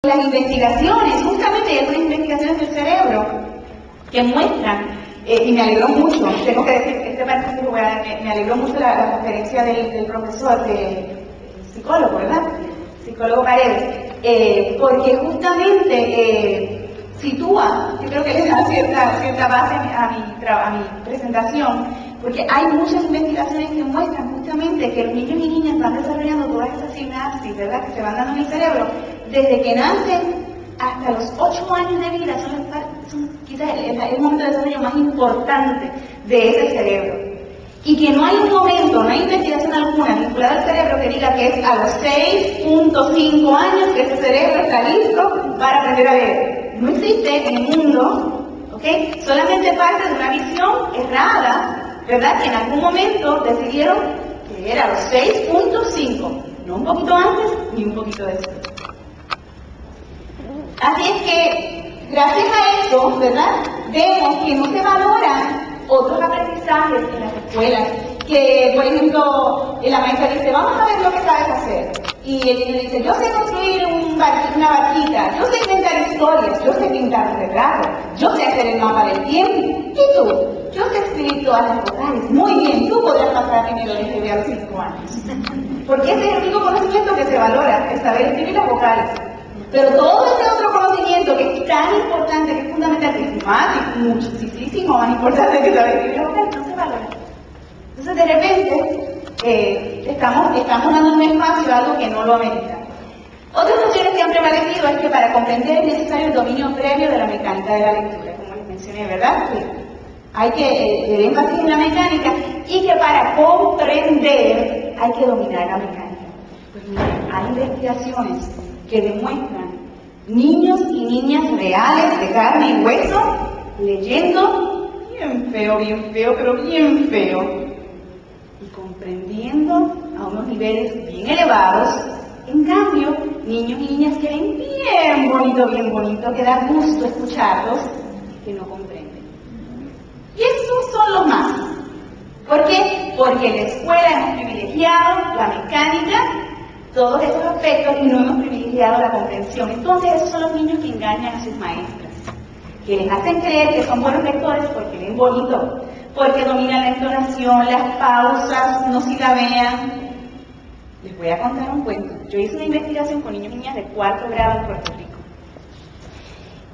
Las investigaciones, justamente hay algunas investigaciones del cerebro que muestran, y me alegró mucho, tengo que decir, me alegró mucho la conferencia del profesor, psicólogo, ¿verdad? Psicólogo Paredes, porque justamente sitúa, yo creo que le da cierta base a mi presentación, porque hay muchas investigaciones que muestran justamente que los niños y niñas van desarrollando todas esas sinapsis, ¿verdad?, que se van dando en el cerebro, desde que nacen hasta los 8 años de vida, son quizás el momento de desarrollo más importante de ese cerebro. Y que no hay un momento, no hay investigación alguna vinculada al cerebro que diga que es a los 6.5 años que ese cerebro está listo para aprender a leer. No existe en el mundo, ¿ok? Solamente parte de una visión errada, ¿verdad?, que en algún momento decidieron que era a los 6.5, no un poquito antes ni un poquito después. Así es que, gracias a eso, ¿verdad?, vemos que no se valoran otros aprendizajes en las escuelas, que, por ejemplo, la maestra dice, vamos a ver lo que sabes hacer. Y el niño dice, yo sé construir una barquita, yo sé inventar historias, yo sé pintar un retrato, yo sé hacer el mapa del tiempo. ¿Y tú? Yo sé escribir todas las vocales. Muy bien, tú podrás pasar primero el LGB a los 5 años. Porque ese es el único conocimiento que se valora, el saber escribir las vocales. Pero todo ese otro conocimiento que es tan importante, que es fundamental, que es más, muchísimo más importante que saber escribir las vocales, no se valora. Entonces, de repente, estamos dando un espacio a algo que no lo amerita. Otras cuestiones que han prevalecido es que para comprender es necesario el dominio previo de la mecánica de la lectura, como les mencioné, ¿verdad? Que hay que el énfasis en la mecánica y que para comprender hay que dominar la mecánica. Pues miren, hay investigaciones que demuestran niños y niñas reales de carne y hueso leyendo bien feo, pero bien feo, y comprendiendo a unos niveles bien elevados. En cambio, niños y niñas que leen bien bonito, que da gusto escucharlos, que no comprenden. Y esos son los más. ¿Por qué? Porque en la escuela hemos privilegiado la mecánica, todos esos aspectos, y no hemos privilegiado la comprensión. Entonces, esos son los niños que engañan a sus maestras, que les hacen creer que son buenos lectores porque leen bonito, porque dominan la entonación, las pausas, no silabean. Les voy a contar un cuento. Yo hice una investigación con niños y niñas de 4º grado en Puerto Rico.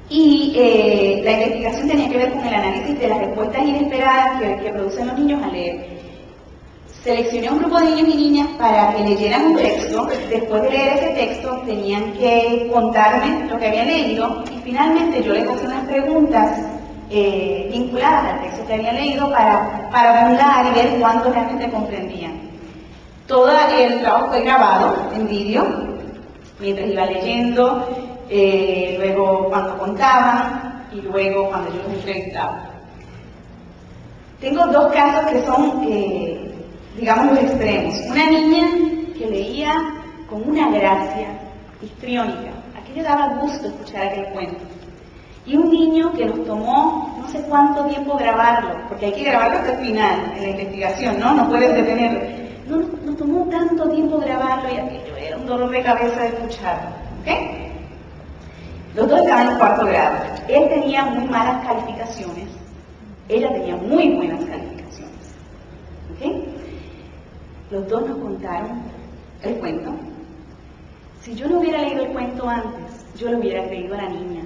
Y la investigación tenía que ver con el análisis de las respuestas inesperadas que producen los niños al leer. Seleccioné un grupo de niños y niñas para que leyeran un texto. Después de leer ese texto tenían que contarme lo que habían leído y finalmente yo les hice unas preguntas vinculadas al texto que habían leído para burlar y ver cuánto realmente comprendían. Todo el trabajo fue grabado en vídeo mientras iba leyendo, luego cuando contaban y luego cuando yo los entrevistaba. Tengo 2 casos que son, digamos, los extremos. Una niña que leía con una gracia histriónica. Aquello daba gusto escuchar aquel cuento. Y un niño que nos tomó no sé cuánto tiempo grabarlo, porque hay que grabarlo hasta el final en la investigación, ¿no? No puedes detenerlo. Nos tomó tanto tiempo grabarlo y aquello era un dolor de cabeza de escucharlo. ¿Ok? Los dos estaban en 4º grado. Él tenía muy malas calificaciones. Ella tenía muy buenas calificaciones. ¿Ok? Los dos nos contaron el cuento. Si yo no hubiera leído el cuento antes, yo lo hubiera creído a la niña.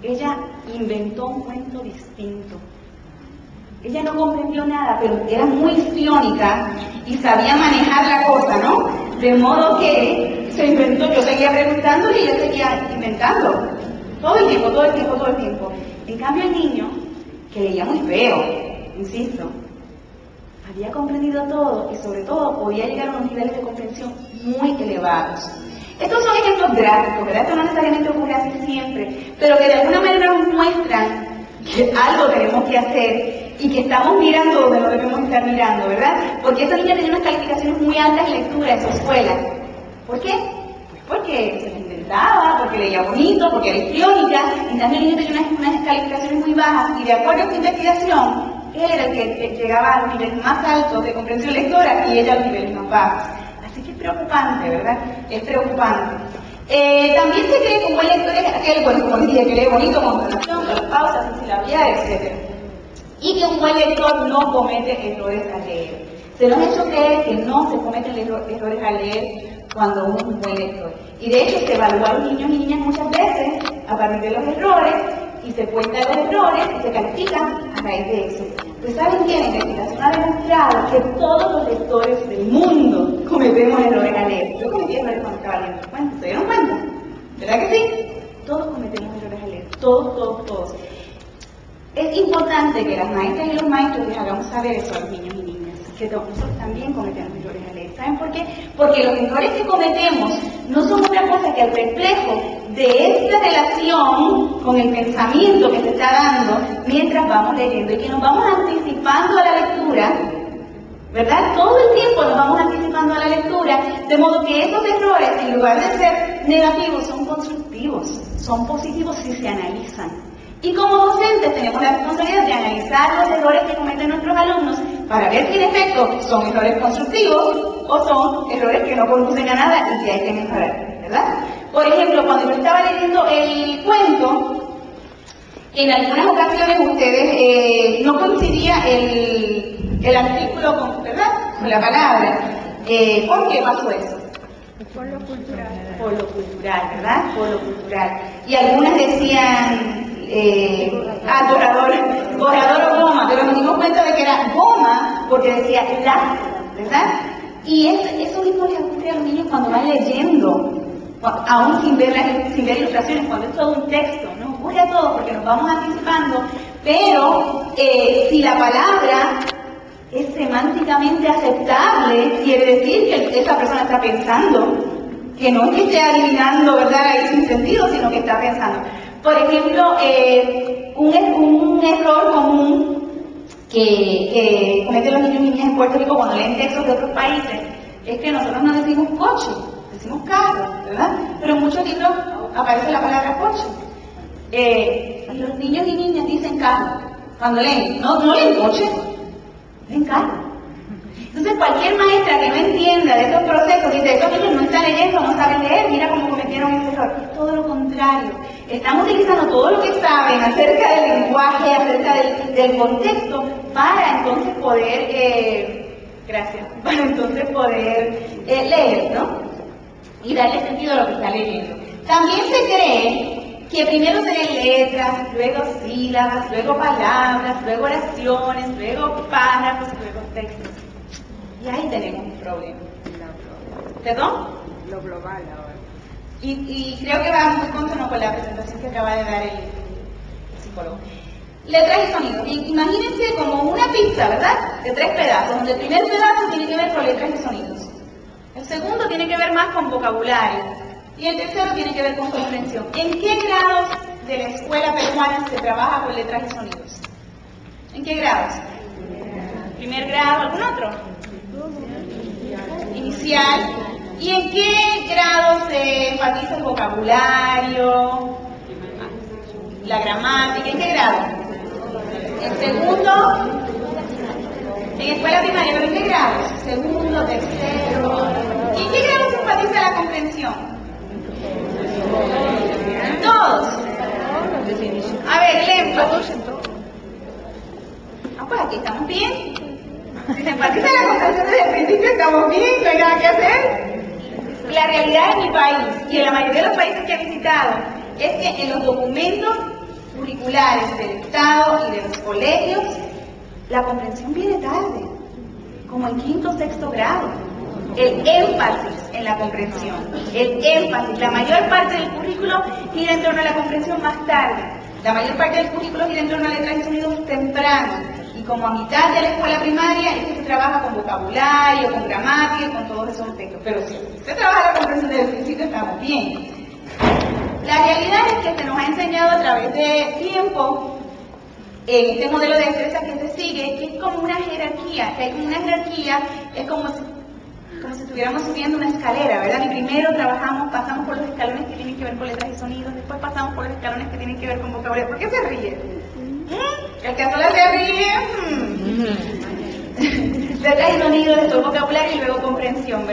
Ella inventó un cuento distinto. Ella no comprendió nada, pero era muy histriónica y sabía manejar la cosa, ¿no? De modo que se inventó, yo seguía preguntando y ella seguía inventando. Todo el tiempo. En cambio el niño, que leía muy feo, insisto, había comprendido todo y sobre todo podía llegar a unos niveles de comprensión muy elevados. Estos son ejemplos gráficos, ¿verdad? Esto no necesariamente ocurre así siempre, pero que de alguna manera nos muestran que algo tenemos que hacer y que estamos mirando donde no debemos estar mirando, ¿verdad? Porque esa niña tenía unas calificaciones muy altas en lectura en su escuela. ¿Por qué? Pues porque se las inventaba, porque leía bonito, porque era histriónica. En cambio el niño tenía unas calificaciones muy bajas y de acuerdo a esta investigación, él era el que llegaba a los niveles más altos de comprensión lectora y ella a los niveles más bajos. Así que es preocupante, ¿verdad? Es preocupante. También se cree aquel, bueno, como les dije, que lee bonito, con entonación, con pausas, sin silabiar, etc. Y que un buen lector no comete errores al leer. Se nos ha hecho creer que no se cometen errores al leer cuando uno es un buen lector. Y de hecho se evalúa a los niños y niñas muchas veces a partir de los errores, y se cuenta los errores y se califican a raíz de eso. Pues ¿saben qué? La investigación ha demostrado que todos los lectores del mundo cometemos errores al leer. Yo cometí errores cuando estaba leyendo cuentos, ¿se dieron cuenta? ¿Verdad que sí? Todos cometemos errores al leer, todos. Es importante que las maestras y los maestros les hagamos saber eso a los niños y niñas, que nosotros también cometemos errores al leer. ¿Saben por qué? Porque los errores que cometemos no son otra cosa que el reflejo de esta relación con el pensamiento que se está dando mientras vamos leyendo, y que nos vamos anticipando a la lectura, ¿verdad? Todo el tiempo nos vamos anticipando a la lectura, de modo que esos errores, en lugar de ser negativos, son constructivos, son positivos si se analizan. Y como docentes tenemos la responsabilidad de analizar los errores que cometen nuestros alumnos para ver si en efecto son errores constructivos o son errores que no conducen a nada y que hay que mejorar, ¿verdad? Por ejemplo, cuando yo estaba leyendo el cuento, en algunas ocasiones ustedes no coincidía el artículo con, ¿verdad?, con la palabra. ¿Por qué pasó eso? Por lo cultural. Por lo cultural, ¿verdad? Por lo cultural. Y algunas decían borrador o goma, pero nos dimos cuenta de que era goma porque decía la, ¿verdad? Y eso mismo les ocurre a los niños cuando van leyendo, aún sin ver ilustraciones, cuando es todo un texto, nos ocurre a todos porque nos vamos anticipando, pero si la palabra es semánticamente aceptable, quiere decir que esa persona está pensando, que no es que esté adivinando, ¿verdad?, ahí sin sentido, sino que está pensando. Por ejemplo, un error común que cometen los niños y niñas en Puerto Rico cuando leen textos de otros países es que nosotros no decimos coche, decimos carro, ¿verdad? Pero en muchos libros aparece la palabra coche. Y los niños y niñas dicen carro cuando leen, no leen coche, leen carro. Entonces cualquier maestra que no entienda de esos procesos dice, estos niños no están leyendo, no saben leer, mira cómo cometieron ese error. Todo lo contrario, están utilizando todo lo que saben acerca del lenguaje, acerca del contexto, para entonces poder, para entonces poder leer, ¿no? Y darle sentido a lo que está leyendo. También se cree que primero se leen letras, luego sílabas, luego palabras, luego oraciones, luego párrafos, luego textos. Y ahí tenemos un problema. ¿Perdón? Lo global ahora. Y creo que va muy consono con la presentación que acaba de dar el psicólogo. Letras y sonidos. Imagínense como una pizza, ¿verdad? De 3 pedazos, donde el primer pedazo tiene que ver con letras y sonidos. El segundo tiene que ver más con vocabulario. Y el tercero tiene que ver con comprensión. ¿En qué grados de la escuela peruana se trabaja con letras y sonidos? ¿En qué grados? ¿Primer grado? ¿Algún otro? Inicial. ¿Y en qué grado se enfatiza el vocabulario, la gramática? ¿En qué grado? En segundo, en escuela primaria, ¿pero en qué grado? Segundo, tercero. ¿Y en qué grado se enfatiza la comprensión? En todos. A ver, el énfasis. Ah, pues aquí estamos bien. Si se enfatiza la comprensión desde el principio, estamos bien, no hay nada que hacer. La realidad en mi país y en la mayoría de los países que he visitado es que en los documentos curriculares del Estado y de los colegios, la comprensión viene tarde, como en 5º o 6º grado. El énfasis en la comprensión, la mayor parte del currículo gira en torno a la comprensión más tarde. La mayor parte del currículo gira en torno a letras y sonidos temprano. Y como a mitad de la escuela primaria es que se trabaja con vocabulario, con gramática y con todos esos aspectos. Pero si se trabaja la comprensión desde el principio, estamos bien. La realidad es que se nos ha enseñado a través de tiempo, en este modelo de destreza que se sigue, que es como una jerarquía, que hay como una jerarquía, es como si estuviéramos subiendo una escalera, ¿verdad? Y primero pasamos por los escalones que tienen que ver con letras y sonidos, después pasamos por los escalones que tienen que ver con vocabulario. ¿Por qué se ríe? El que sola se ríe. Letras y sonidos, después vocabulario y luego comprensión, ¿verdad?